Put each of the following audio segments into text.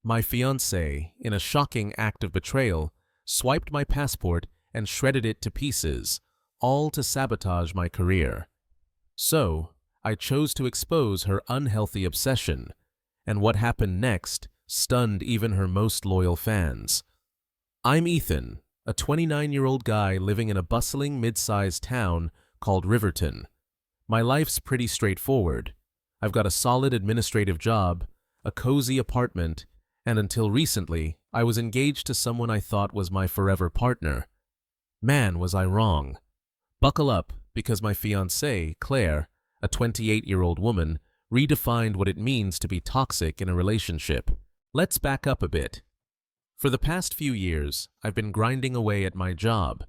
My fiancée, in a shocking act of betrayal, swiped my passport and shredded it to pieces, all to sabotage my career. So, I chose to expose her unhealthy obsession, and what happened next stunned even her most loyal fans. I'm Ethan, a 29-year-old guy living in a bustling mid-sized town called Riverton. My life's pretty straightforward. I've got a solid administrative job, a cozy apartment, and until recently, I was engaged to someone I thought was my forever partner. Man, was I wrong. Buckle up, because my fiancée, Claire, a 28-year-old woman, redefined what it means to be toxic in a relationship. Let's back up a bit. For the past few years, I've been grinding away at my job.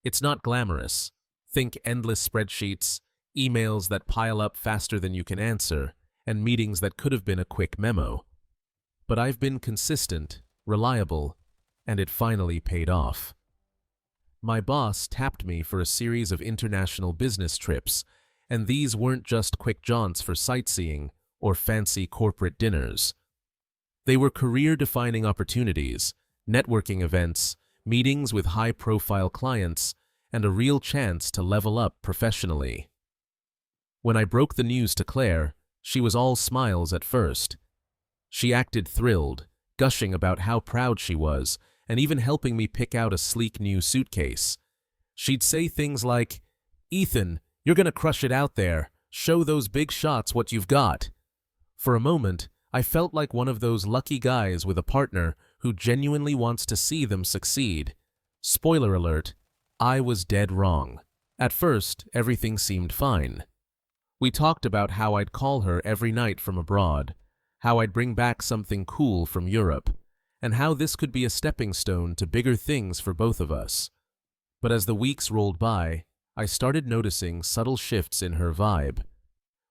It's not glamorous. Think endless spreadsheets, emails that pile up faster than you can answer, and meetings that could have been a quick memo. But I've been consistent, reliable, and it finally paid off. My boss tapped me for a series of international business trips, and these weren't just quick jaunts for sightseeing or fancy corporate dinners. They were career-defining opportunities, networking events, meetings with high-profile clients, and a real chance to level up professionally. When I broke the news to Claire, she was all smiles at first. She acted thrilled, gushing about how proud she was, and even helping me pick out a sleek new suitcase. She'd say things like, "Ethan, you're gonna crush it out there. Show those big shots what you've got." For a moment, I felt like one of those lucky guys with a partner who genuinely wants to see them succeed. Spoiler alert, I was dead wrong. At first, everything seemed fine. We talked about how I'd call her every night from abroad, how I'd bring back something cool from Europe, and how this could be a stepping stone to bigger things for both of us. But as the weeks rolled by, I started noticing subtle shifts in her vibe.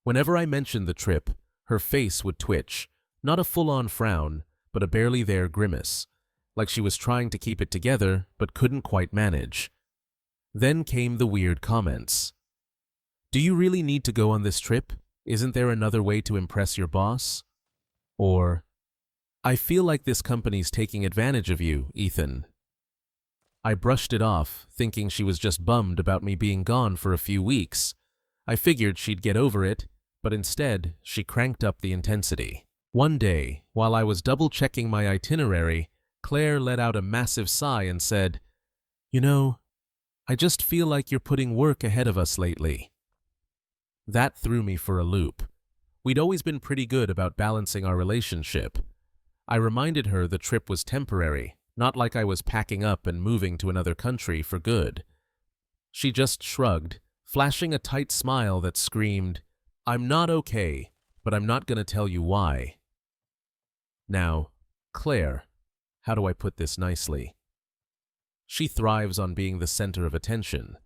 Whenever I mentioned the trip, her face would twitch, not a full-on frown, but a barely-there grimace, like she was trying to keep it together but couldn't quite manage. Then came the weird comments. "Do you really need to go on this trip? Isn't there another way to impress your boss?" Or, "I feel like this company's taking advantage of you, Ethan." I brushed it off, thinking she was just bummed about me being gone for a few weeks. I figured she'd get over it, but instead, she cranked up the intensity. One day, while I was double-checking my itinerary, Claire let out a massive sigh and said, "You know, I just feel like you're putting work ahead of us lately." That threw me for a loop. We'd always been pretty good about balancing our relationship. I reminded her the trip was temporary, not like I was packing up and moving to another country for good. She just shrugged, flashing a tight smile that screamed, "I'm not okay, but I'm not going to tell you why." Now, Claire, how do I put this nicely? She thrives on being the center of attention.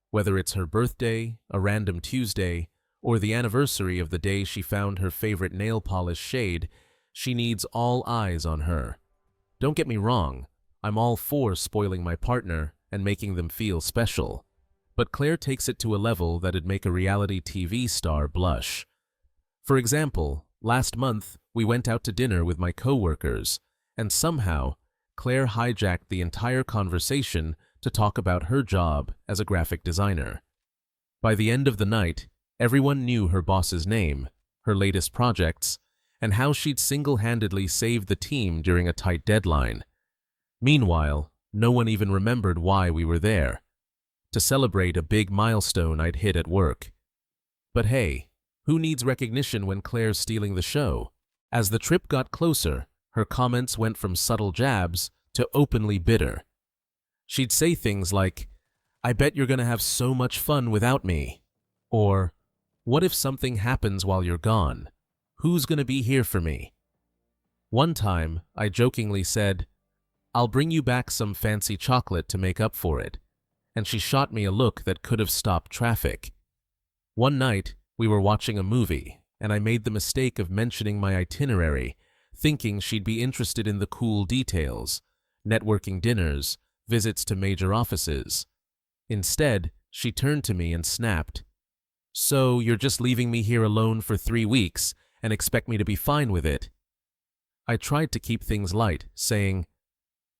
Whether it's her birthday, a random Tuesday, or the anniversary of the day she found her favorite nail polish shade, she needs all eyes on her. Don't get me wrong, I'm all for spoiling my partner and making them feel special. But Claire takes it to a level that'd make a reality TV star blush. For example, last month, we went out to dinner with my coworkers, and somehow, Claire hijacked the entire conversation to talk about her job as a graphic designer. By the end of the night, everyone knew her boss's name, her latest projects, and how she'd single-handedly saved the team during a tight deadline. Meanwhile, no one even remembered why we were there. To celebrate a big milestone I'd hit at work. But hey, who needs recognition when Claire's stealing the show? As the trip got closer, her comments went from subtle jabs to openly bitter. She'd say things like, "I bet you're gonna have so much fun without me," or, "What if something happens while you're gone? Who's gonna be here for me?" One time, I jokingly said, "I'll bring you back some fancy chocolate to make up for it," and she shot me a look that could have stopped traffic. One night, we were watching a movie, and I made the mistake of mentioning my itinerary, thinking she'd be interested in the cool details, networking dinners, visits to major offices. Instead, she turned to me and snapped, "So you're just leaving me here alone for 3 weeks and expect me to be fine with it?" I tried to keep things light, saying,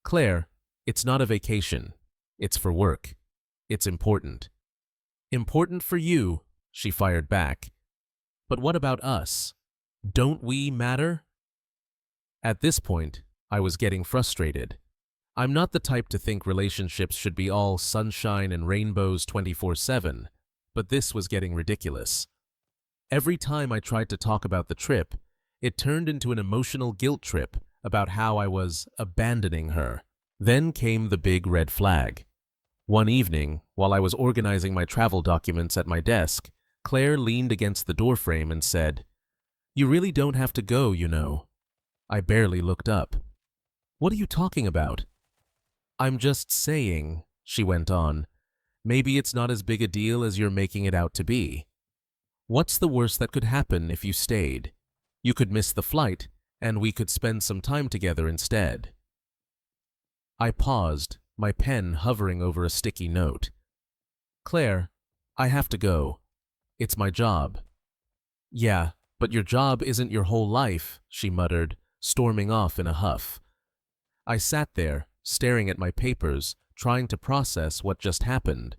"Claire, it's not a vacation. It's for work. It's important." "Important for you," she fired back. "But what about us? Don't we matter?" At this point, I was getting frustrated. I'm not the type to think relationships should be all sunshine and rainbows 24/7, but this was getting ridiculous. Every time I tried to talk about the trip, it turned into an emotional guilt trip about how I was abandoning her. Then came the big red flag. One evening, while I was organizing my travel documents at my desk, Claire leaned against the doorframe and said, "You really don't have to go, you know." I barely looked up. "What are you talking about?" "I'm just saying," she went on, "maybe it's not as big a deal as you're making it out to be. What's the worst that could happen if you stayed? You could miss the flight, and we could spend some time together instead." I paused, my pen hovering over a sticky note. "Claire, I have to go. It's my job." "Yeah, but your job isn't your whole life," she muttered, storming off in a huff. I sat there, staring at my papers, trying to process what just happened.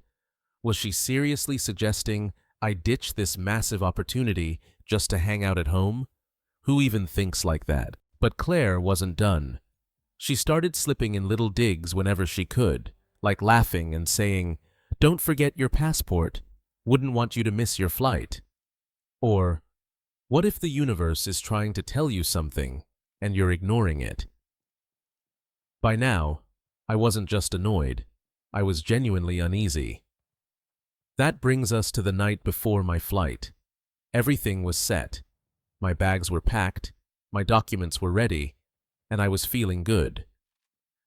Was she seriously suggesting I ditch this massive opportunity just to hang out at home? Who even thinks like that? But Claire wasn't done. She started slipping in little digs whenever she could, like laughing and saying, "Don't forget your passport. Wouldn't want you to miss your flight." Or, "What if the universe is trying to tell you something and you're ignoring it?" By now, I wasn't just annoyed. I was genuinely uneasy. That brings us to the night before my flight. Everything was set. My bags were packed, my documents were ready, and I was feeling good.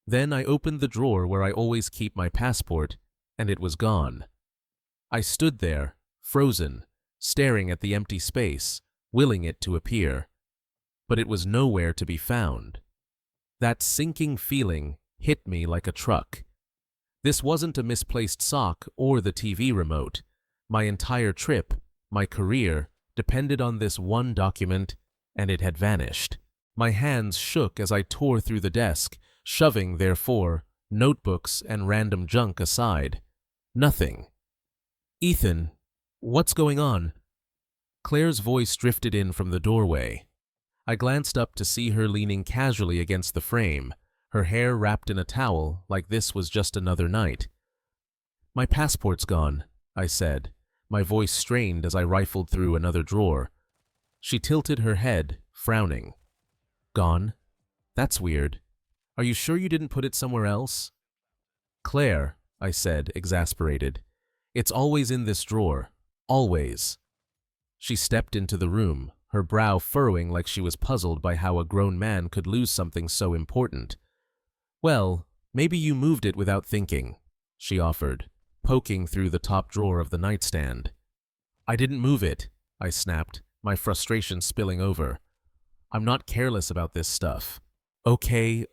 Then I opened the drawer where I always keep my passport, and it was gone. I stood there, frozen, staring at the empty space, willing it to appear. But it was nowhere to be found. That sinking feeling hit me like a truck. This wasn't a misplaced sock or the TV remote. My entire trip, my career, depended on this one document, and it had vanished. My hands shook as I tore through the desk, shoving, therefore, notebooks and random junk aside. Nothing. "Ethan, what's going on?" Claire's voice drifted in from the doorway. I glanced up to see her leaning casually against the frame, her hair wrapped in a towel like this was just another night. "My passport's gone," I said, my voice strained as I rifled through another drawer. She tilted her head, frowning. "Gone? That's weird. Are you sure you didn't put it somewhere else?" "Claire," I said, exasperated, "it's always in this drawer. Always." She stepped into the room, her brow furrowing like she was puzzled by how a grown man could lose something so important. "Well, maybe you moved it without thinking," she offered, poking through the top drawer of the nightstand. "I didn't move it," I snapped, my frustration spilling over. "I'm not careless about this stuff." Okay,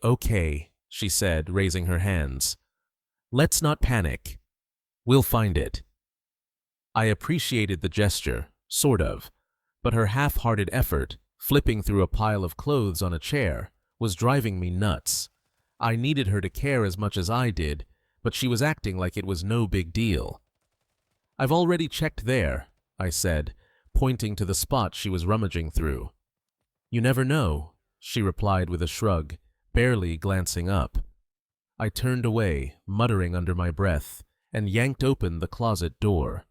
she said, raising her hands. "Let's not panic. We'll find it." I appreciated the gesture, sort of, but her half-hearted effort, flipping through a pile of clothes on a chair, was driving me nuts. I needed her to care as much as I did, but she was acting like it was no big deal. "I've already checked there," I said, pointing to the spot she was rummaging through. "You never know," she replied with a shrug, barely glancing up. I turned away, muttering under my breath, and yanked open the closet door.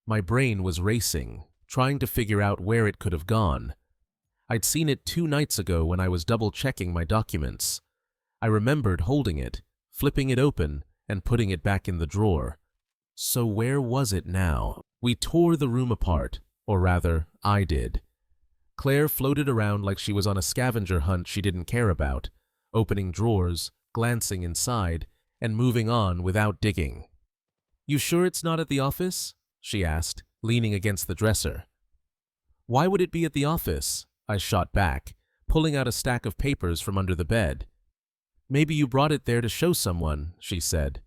My brain was racing, trying to figure out where it could have gone. I'd seen it 2 nights ago when I was double-checking my documents. I remembered holding it, flipping it open, and putting it back in the drawer. So where was it now? We tore the room apart, or rather, I did. Claire floated around like she was on a scavenger hunt she didn't care about, opening drawers, glancing inside, and moving on without digging. "You sure it's not at the office?" she asked, leaning against the dresser. "Why would it be at the office?" I shot back, pulling out a stack of papers from under the bed. "Maybe you brought it there to show someone," she said.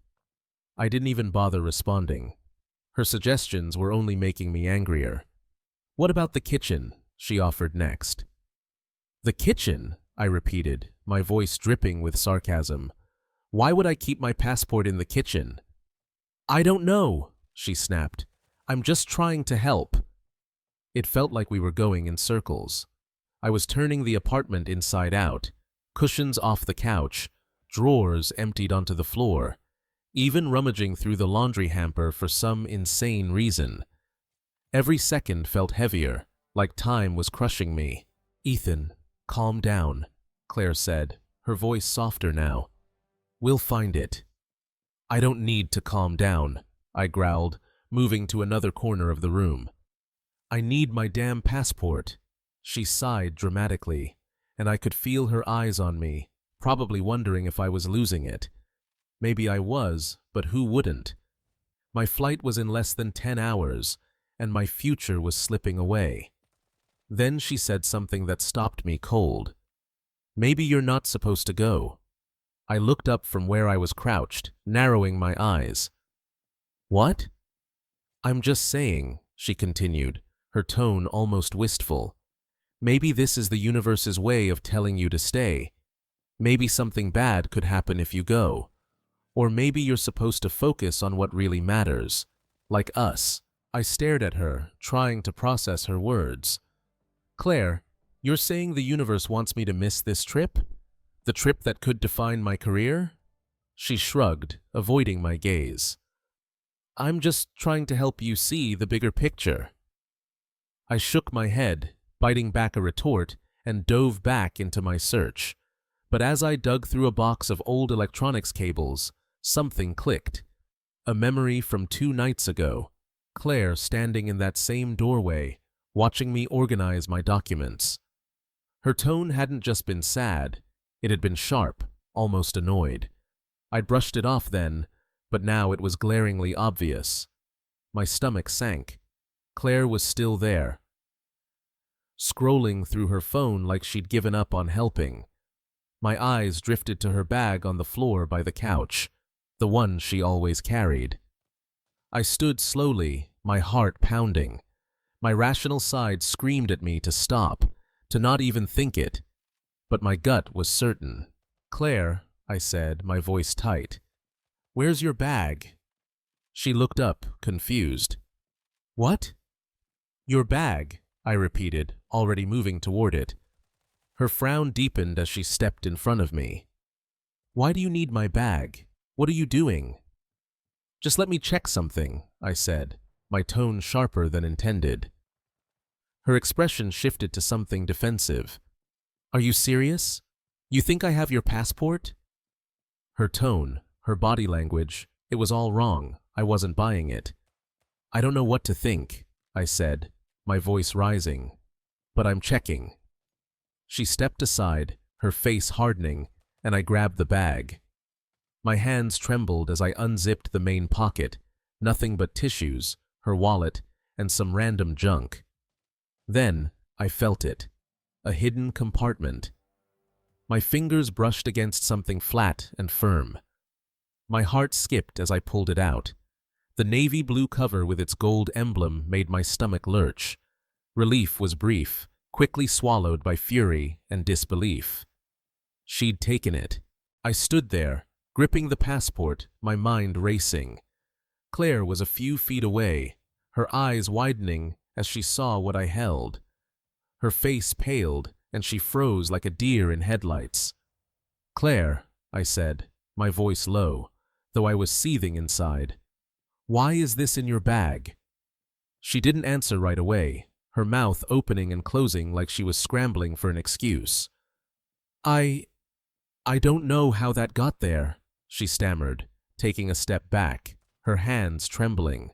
I didn't even bother responding. Her suggestions were only making me angrier. "What about the kitchen?" she offered next. "The kitchen?" I repeated, my voice dripping with sarcasm. Why would I keep my passport in the kitchen? I don't know, she snapped. I'm just trying to help. It felt like we were going in circles. I was turning the apartment inside out, cushions off the couch, drawers emptied onto the floor, even rummaging through the laundry hamper for some insane reason. Every second felt heavier, like time was crushing me. Ethan, calm down, Claire said, her voice softer now. We'll find it. I don't need to calm down, I growled, moving to another corner of the room. I need my damn passport. She sighed dramatically, and I could feel her eyes on me, probably wondering if I was losing it. Maybe I was, but who wouldn't? My flight was in less than 10 hours, and my future was slipping away. Then she said something that stopped me cold. Maybe you're not supposed to go. I looked up from where I was crouched, narrowing my eyes. What? I'm just saying, she continued, her tone almost wistful. Maybe this is the universe's way of telling you to stay. Maybe something bad could happen if you go. Or maybe you're supposed to focus on what really matters. Like us. I stared at her, trying to process her words. Claire, you're saying the universe wants me to miss this trip? The trip that could define my career? She shrugged, avoiding my gaze. I'm just trying to help you see the bigger picture. I shook my head, biting back a retort, and dove back into my search. But as I dug through a box of old electronics cables, something clicked. A memory from 2 nights ago, Claire standing in that same doorway, watching me organize my documents. Her tone hadn't just been sad, it had been sharp, almost annoyed. I'd brushed it off then, but now it was glaringly obvious. My stomach sank. Claire was still there, scrolling through her phone like she'd given up on helping. My eyes drifted to her bag on the floor by the couch, the one she always carried. I stood slowly, my heart pounding. My rational side screamed at me to stop, to not even think it. But my gut was certain. Claire, I said, my voice tight. Where's your bag? She looked up, confused. What? Your bag, I repeated, already moving toward it. Her frown deepened as she stepped in front of me. Why do you need my bag? What are you doing? Just let me check something, I said, my tone sharper than intended. Her expression shifted to something defensive. Are you serious? You think I have your passport? Her tone, her body language, it was all wrong. I wasn't buying it. I don't know what to think, I said, my voice rising. But I'm checking. She stepped aside, her face hardening, and I grabbed the bag. My hands trembled as I unzipped the main pocket, nothing but tissues, her wallet, and some random junk. Then I felt it. A hidden compartment. My fingers brushed against something flat and firm. My heart skipped as I pulled it out. The navy blue cover with its gold emblem made my stomach lurch. Relief was brief, quickly swallowed by fury and disbelief. She'd taken it. I stood there, gripping the passport, my mind racing. Claire was a few feet away, her eyes widening as she saw what I held. Her face paled, and she froze like a deer in headlights. Claire, I said, my voice low, though I was seething inside. Why is this in your bag? She didn't answer right away, her mouth opening and closing like she was scrambling for an excuse. I don't know how that got there, she stammered, taking a step back, her hands trembling.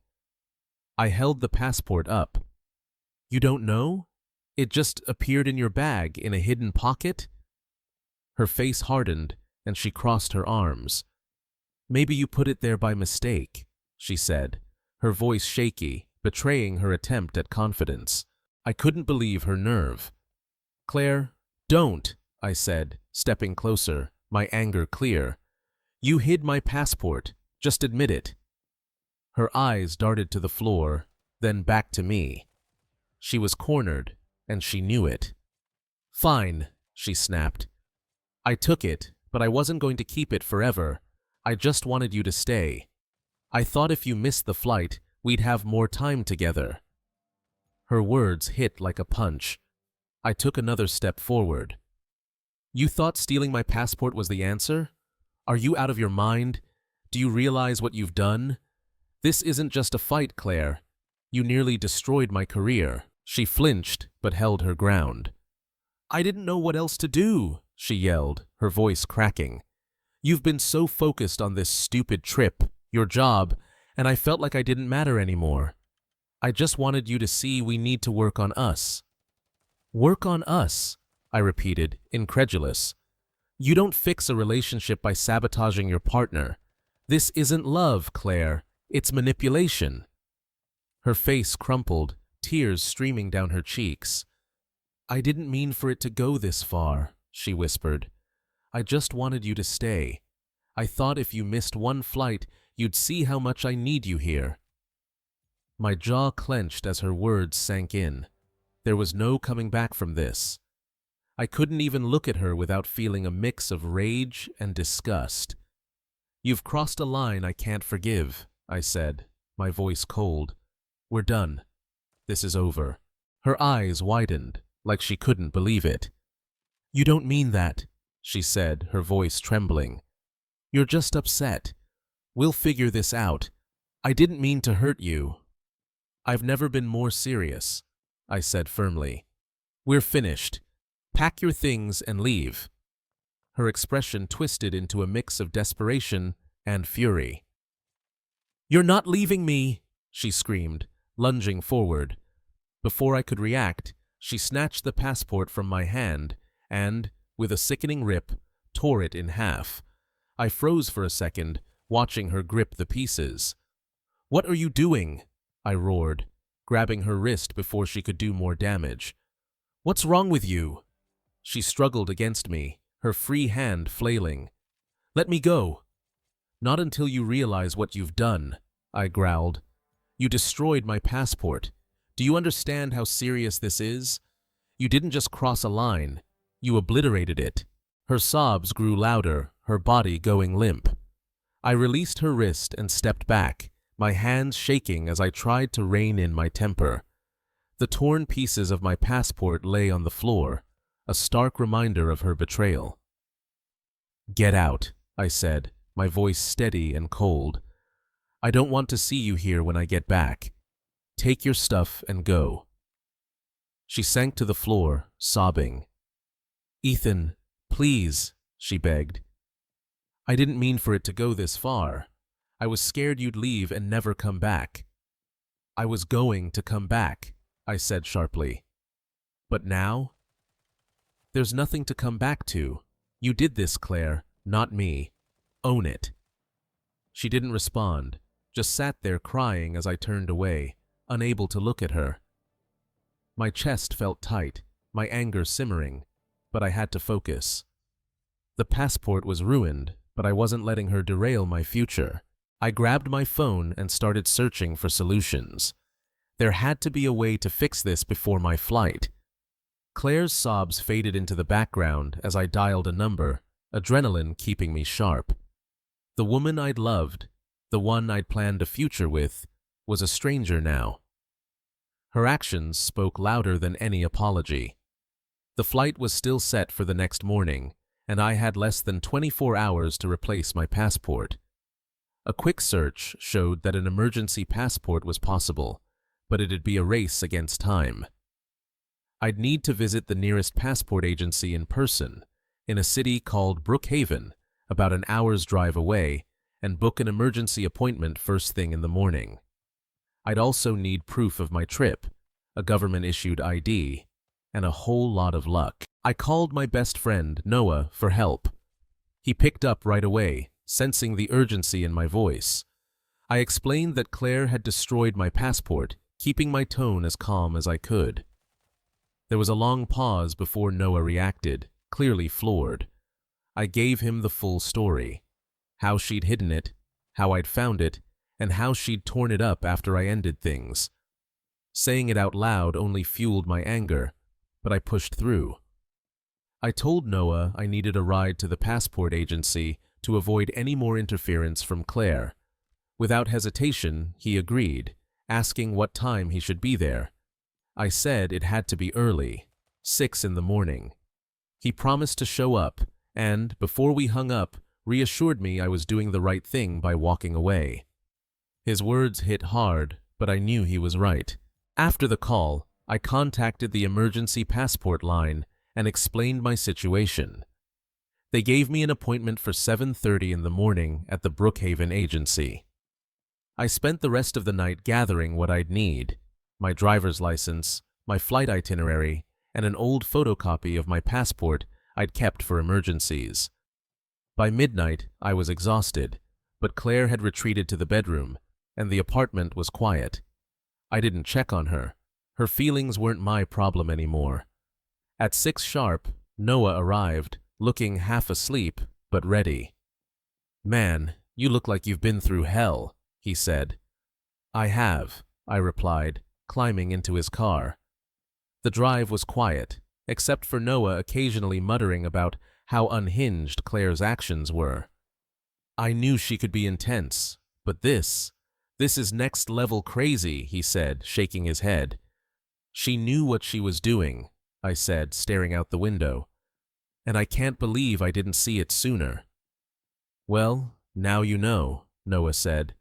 I held the passport up. You don't know? It just appeared in your bag in a hidden pocket? Her face hardened, and she crossed her arms. Maybe you put it there by mistake, she said, her voice shaky, betraying her attempt at confidence. I couldn't believe her nerve. Claire, don't, I said, stepping closer, my anger clear. You hid my passport. Just admit it. Her eyes darted to the floor, then back to me. She was cornered, and she knew it. Fine, she snapped. I took it, but I wasn't going to keep it forever. I just wanted you to stay. I thought if you missed the flight, we'd have more time together. Her words hit like a punch. I took another step forward. You thought stealing my passport was the answer? Are you out of your mind? Do you realize what you've done? This isn't just a fight, Claire. You nearly destroyed my career. She flinched, but held her ground. I didn't know what else to do, she yelled, her voice cracking. You've been so focused on this stupid trip, your job, and I felt like I didn't matter anymore. I just wanted you to see we need to work on us. Work on us, I repeated, incredulous. You don't fix a relationship by sabotaging your partner. This isn't love, Claire. It's manipulation. Her face crumpled, tears streaming down her cheeks. I didn't mean for it to go this far, she whispered. I just wanted you to stay. I thought if you missed one flight, you'd see how much I need you here. My jaw clenched as her words sank in. There was no coming back from this. I couldn't even look at her without feeling a mix of rage and disgust. You've crossed a line I can't forgive, I said, my voice cold. We're done. This is over. Her eyes widened, like she couldn't believe it. You don't mean that, she said, her voice trembling. You're just upset. We'll figure this out. I didn't mean to hurt you. I've never been more serious, I said firmly. We're finished. Pack your things and leave. Her expression twisted into a mix of desperation and fury. You're not leaving me, she screamed, lunging forward. Before I could react, she snatched the passport from my hand and, with a sickening rip, tore it in half. I froze for a second, watching her grip the pieces. What are you doing? I roared, grabbing her wrist before she could do more damage. What's wrong with you? She struggled against me, her free hand flailing. Let me go. Not until you realize what you've done, I growled. You destroyed my passport. Do you understand how serious this is? You didn't just cross a line. You obliterated it. Her sobs grew louder, her body going limp. I released her wrist and stepped back, my hands shaking as I tried to rein in my temper. The torn pieces of my passport lay on the floor, a stark reminder of her betrayal. Get out, I said, my voice steady and cold. I don't want to see you here when I get back. Take your stuff and go. She sank to the floor, sobbing. Ethan, please, she begged. I didn't mean for it to go this far. I was scared you'd leave and never come back. I was going to come back, I said sharply. But now? There's nothing to come back to. You did this, Claire, not me. Own it. She didn't respond, just sat there crying as I turned away, unable to look at her. My chest felt tight, my anger simmering, but I had to focus. The passport was ruined, but I wasn't letting her derail my future. I grabbed my phone and started searching for solutions. There had to be a way to fix this before my flight. Claire's sobs faded into the background as I dialed a number, adrenaline keeping me sharp. The woman I'd loved, the one I'd planned a future with, was a stranger now. Her actions spoke louder than any apology. The flight was still set for the next morning, and I had less than 24 hours to replace my passport. A quick search showed that an emergency passport was possible, but it'd be a race against time. I'd need to visit the nearest passport agency in person, in a city called Brookhaven, about an hour's drive away, and book an emergency appointment first thing in the morning. I'd also need proof of my trip, a government-issued ID, and a whole lot of luck. I called my best friend, Noah, for help. He picked up right away, sensing the urgency in my voice. I explained that Claire had destroyed my passport, keeping my tone as calm as I could. There was a long pause before Noah reacted, clearly floored. I gave him the full story. How she'd hidden it, how I'd found it, and how she'd torn it up after I ended things. Saying it out loud only fueled my anger, but I pushed through. I told Noah I needed a ride to the passport agency to avoid any more interference from Claire. Without hesitation, he agreed, asking what time he should be there. I said it had to be early, 6 in the morning. He promised to show up and, before we hung up, reassured me I was doing the right thing by walking away. His words hit hard, but I knew he was right. After the call, I contacted the emergency passport line and explained my situation. They gave me an appointment for 7:30 in the morning at the Brookhaven agency. I spent the rest of the night gathering what I'd need: my driver's license, my flight itinerary, and an old photocopy of my passport I'd kept for emergencies. By midnight, I was exhausted, but Claire had retreated to the bedroom, and the apartment was quiet. I didn't check on her. Her feelings weren't my problem anymore. At 6 sharp, Noah arrived, looking half asleep, but ready. "Man, you look like you've been through hell," he said. "I have," I replied, climbing into his car. The drive was quiet, except for Noah occasionally muttering about how unhinged Claire's actions were. I knew she could be intense, but this is next level crazy, he said, shaking his head. "She knew what she was doing," I said, staring out the window. "And I can't believe I didn't see it sooner." "Well, now you know," Noah said.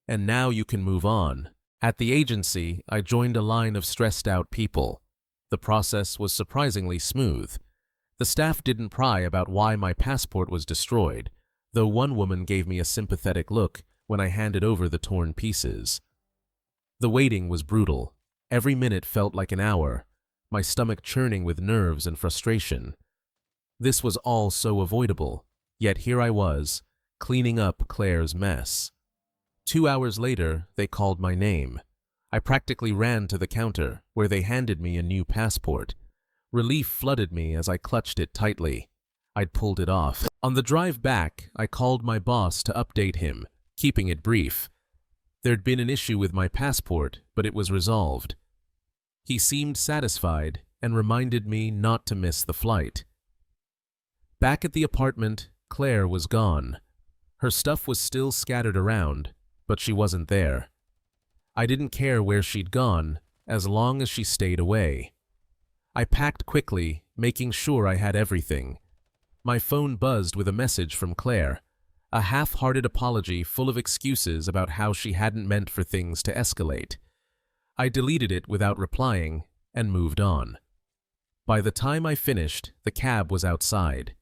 "And now you can move on." At the agency, I joined a line of stressed-out people. The process was surprisingly smooth. The staff didn't pry about why my passport was destroyed, though one woman gave me a sympathetic look when I handed over the torn pieces. The waiting was brutal. Every minute felt like an hour, my stomach churning with nerves and frustration. This was all so avoidable, yet here I was, cleaning up Claire's mess. 2 hours later, they called my name. I practically ran to the counter, where they handed me a new passport. Relief flooded me as I clutched it tightly. I'd pulled it off. On the drive back, I called my boss to update him, keeping it brief. There'd been an issue with my passport, but it was resolved. He seemed satisfied and reminded me not to miss the flight. Back at the apartment, Claire was gone. Her stuff was still scattered around, but she wasn't there. I didn't care where she'd gone, as long as she stayed away. I packed quickly, making sure I had everything. My phone buzzed with a message from Claire, a half-hearted apology full of excuses about how she hadn't meant for things to escalate. I deleted it without replying and moved on. By the time I finished, the cab was outside.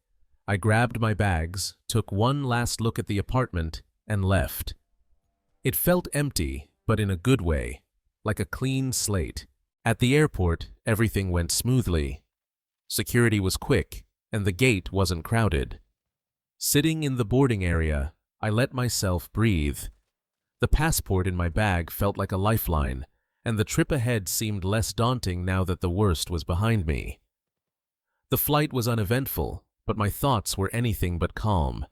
I grabbed my bags, took one last look at the apartment, and left. It felt empty, but in a good way, like a clean slate. At the airport, everything went smoothly. Security was quick, and the gate wasn't crowded. Sitting in the boarding area, I let myself breathe. The passport in my bag felt like a lifeline, and the trip ahead seemed less daunting now that the worst was behind me. The flight was uneventful, but my thoughts were anything but calm.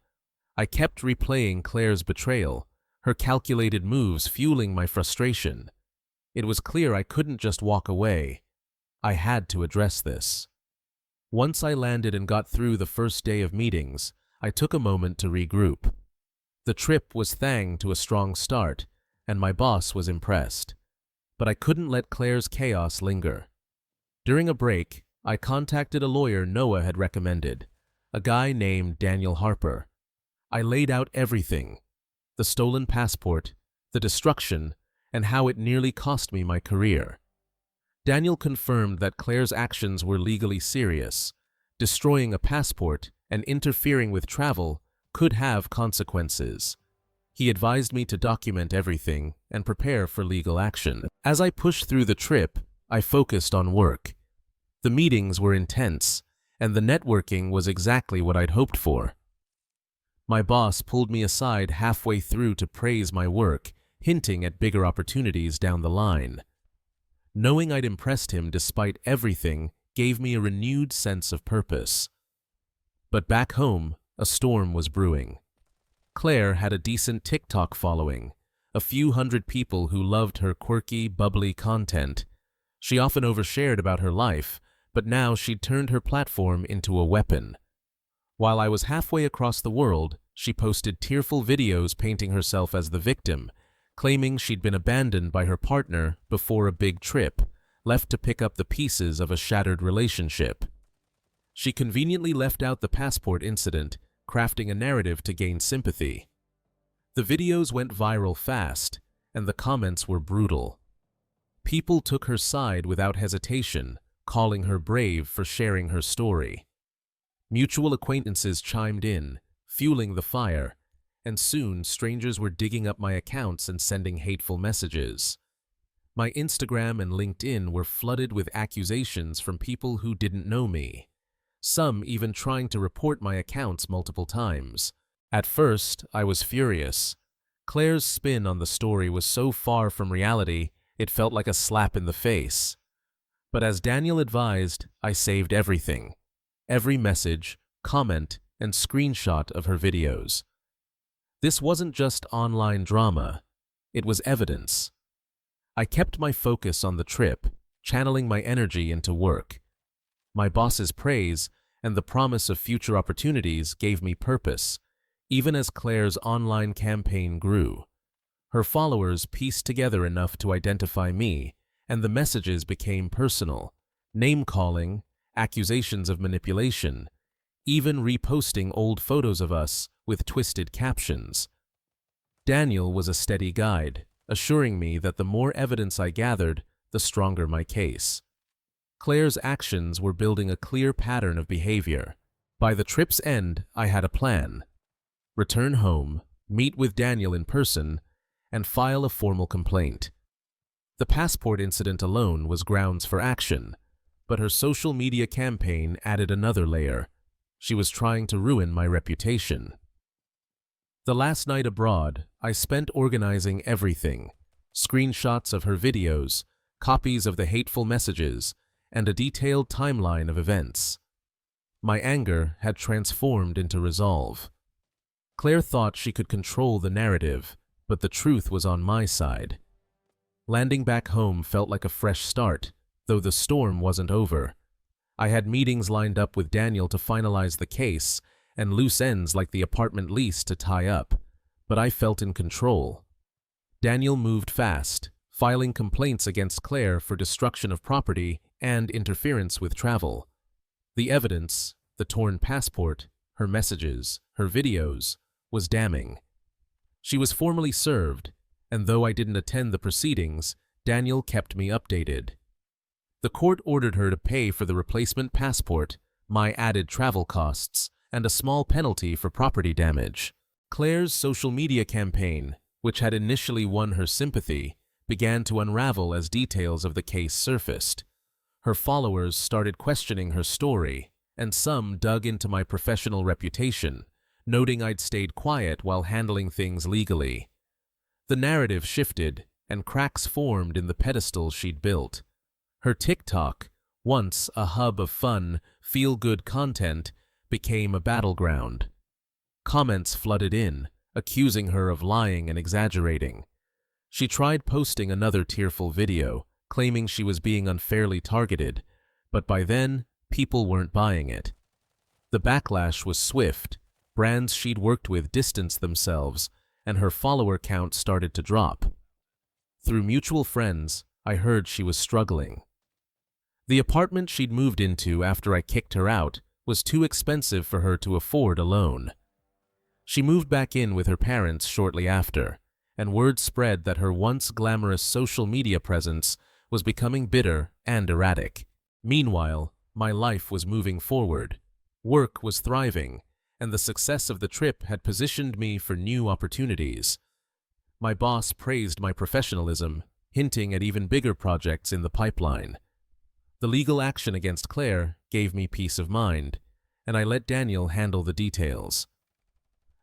I kept replaying Claire's betrayal, her calculated moves fueling my frustration. It was clear I couldn't just walk away. I had to address this. Once I landed and got through the first day of meetings, I took a moment to regroup. The trip was thanks to a strong start, and my boss was impressed. But I couldn't let Claire's chaos linger. During a break, I contacted a lawyer Noah had recommended, a guy named Daniel Harper. I laid out everything: the stolen passport, the destruction, and how it nearly cost me my career. Daniel confirmed that Claire's actions were legally serious. Destroying a passport and interfering with travel could have consequences. He advised me to document everything and prepare for legal action. As I pushed through the trip, I focused on work. The meetings were intense, and the networking was exactly what I'd hoped for. My boss pulled me aside halfway through to praise my work, hinting at bigger opportunities down the line. Knowing I'd impressed him despite everything gave me a renewed sense of purpose. But back home, a storm was brewing. Claire had a decent TikTok following, a few hundred people who loved her quirky, bubbly content. She often overshared about her life, but now she'd turned her platform into a weapon. While I was halfway across the world, she posted tearful videos painting herself as the victim, claiming she'd been abandoned by her partner before a big trip, left to pick up the pieces of a shattered relationship. She conveniently left out the passport incident, crafting a narrative to gain sympathy. The videos went viral fast, and the comments were brutal. People took her side without hesitation, calling her brave for sharing her story. Mutual acquaintances chimed in, fueling the fire, and soon strangers were digging up my accounts and sending hateful messages. My Instagram and LinkedIn were flooded with accusations from people who didn't know me, some even trying to report my accounts multiple times. At first, I was furious. Claire's spin on the story was so far from reality, it felt like a slap in the face. But as Daniel advised, I saved everything. Every message, comment, and screenshot of her videos. This wasn't just online drama, it was evidence. I kept my focus on the trip, channeling my energy into work. My boss's praise and the promise of future opportunities gave me purpose, even as Claire's online campaign grew. Her followers pieced together enough to identify me, and the messages became personal, name-calling, accusations of manipulation, even reposting old photos of us with twisted captions. Daniel was a steady guide, assuring me that the more evidence I gathered, the stronger my case. Claire's actions were building a clear pattern of behavior. By the trip's end, I had a plan. Return home, meet with Daniel in person, and file a formal complaint. The passport incident alone was grounds for action, but her social media campaign added another layer. She was trying to ruin my reputation. The last night abroad, I spent organizing everything: screenshots of her videos, copies of the hateful messages, and a detailed timeline of events. My anger had transformed into resolve. Claire thought she could control the narrative, but the truth was on my side. Landing back home felt like a fresh start, though the storm wasn't over. I had meetings lined up with Daniel to finalize the case, and loose ends like the apartment lease to tie up, but I felt in control. Daniel moved fast, filing complaints against Claire for destruction of property and interference with travel. The evidence, the torn passport, her messages, her videos, was damning. She was formally served, and though I didn't attend the proceedings, Daniel kept me updated. The court ordered her to pay for the replacement passport, my added travel costs, and a small penalty for property damage. Claire's social media campaign, which had initially won her sympathy, began to unravel as details of the case surfaced. Her followers started questioning her story, and some dug into my professional reputation, noting I'd stayed quiet while handling things legally. The narrative shifted, and cracks formed in the pedestal she'd built. Her TikTok, once a hub of fun, feel-good content, became a battleground. Comments flooded in, accusing her of lying and exaggerating. She tried posting another tearful video, claiming she was being unfairly targeted, but by then, people weren't buying it. The backlash was swift. Brands she'd worked with distanced themselves, and her follower count started to drop. Through mutual friends, I heard she was struggling. The apartment she'd moved into after I kicked her out was too expensive for her to afford alone. She moved back in with her parents shortly after, and word spread that her once glamorous social media presence was becoming bitter and erratic. Meanwhile, my life was moving forward. Work was thriving, and the success of the trip had positioned me for new opportunities. My boss praised my professionalism, hinting at even bigger projects in the pipeline. The legal action against Claire gave me peace of mind, and I let Daniel handle the details.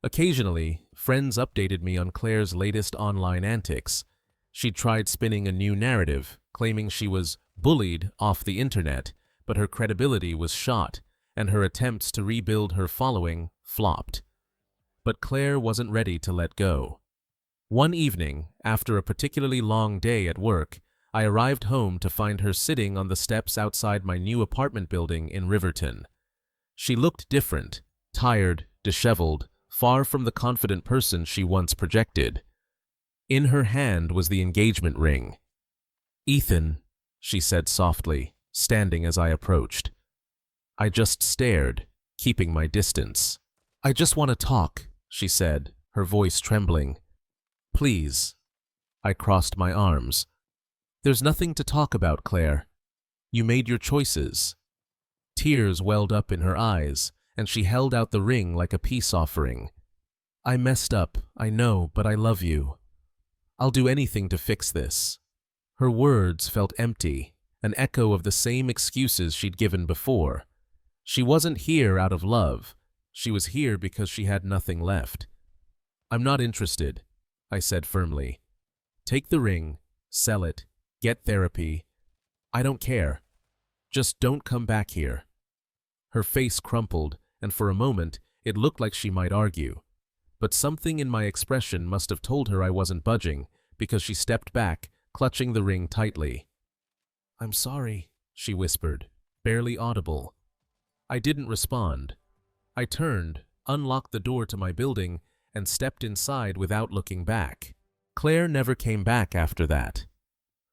Occasionally, friends updated me on Claire's latest online antics. She'd tried spinning a new narrative, claiming she was bullied off the internet, but her credibility was shot, and her attempts to rebuild her following flopped. But Claire wasn't ready to let go. One evening, after a particularly long day at work, I arrived home to find her sitting on the steps outside my new apartment building in Riverton. She looked different, tired, disheveled, far from the confident person she once projected. In her hand was the engagement ring. "Ethan," she said softly, standing as I approached. I just stared, keeping my distance. "I just want to talk," she said, her voice trembling. "Please." I crossed my arms. "There's nothing to talk about, Claire. You made your choices." Tears welled up in her eyes, and she held out the ring like a peace offering. "I messed up, I know, but I love you. I'll do anything to fix this." Her words felt empty, an echo of the same excuses she'd given before. She wasn't here out of love. She was here because she had nothing left. "I'm not interested," I said firmly. "Take the ring, sell it, get therapy. I don't care. Just don't come back here." Her face crumpled, and for a moment it looked like she might argue. But something in my expression must have told her I wasn't budging, because she stepped back, clutching the ring tightly. "I'm sorry," she whispered, barely audible. I didn't respond. I turned, unlocked the door to my building, and stepped inside without looking back. Claire never came back after that.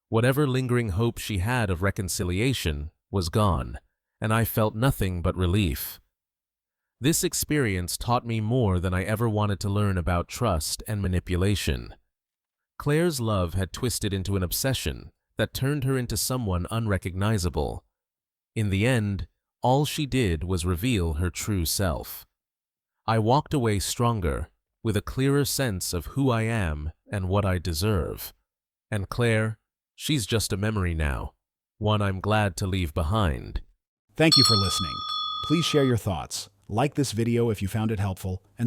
Whatever lingering hope she had of reconciliation was gone, and I felt nothing but relief. This experience taught me more than I ever wanted to learn about trust and manipulation. Claire's love had twisted into an obsession that turned her into someone unrecognizable. In the end, all she did was reveal her true self. I walked away stronger, with a clearer sense of who I am and what I deserve. And Claire, she's just a memory now, one I'm glad to leave behind. Thank you for listening. Please share your thoughts, like this video if you found it helpful, and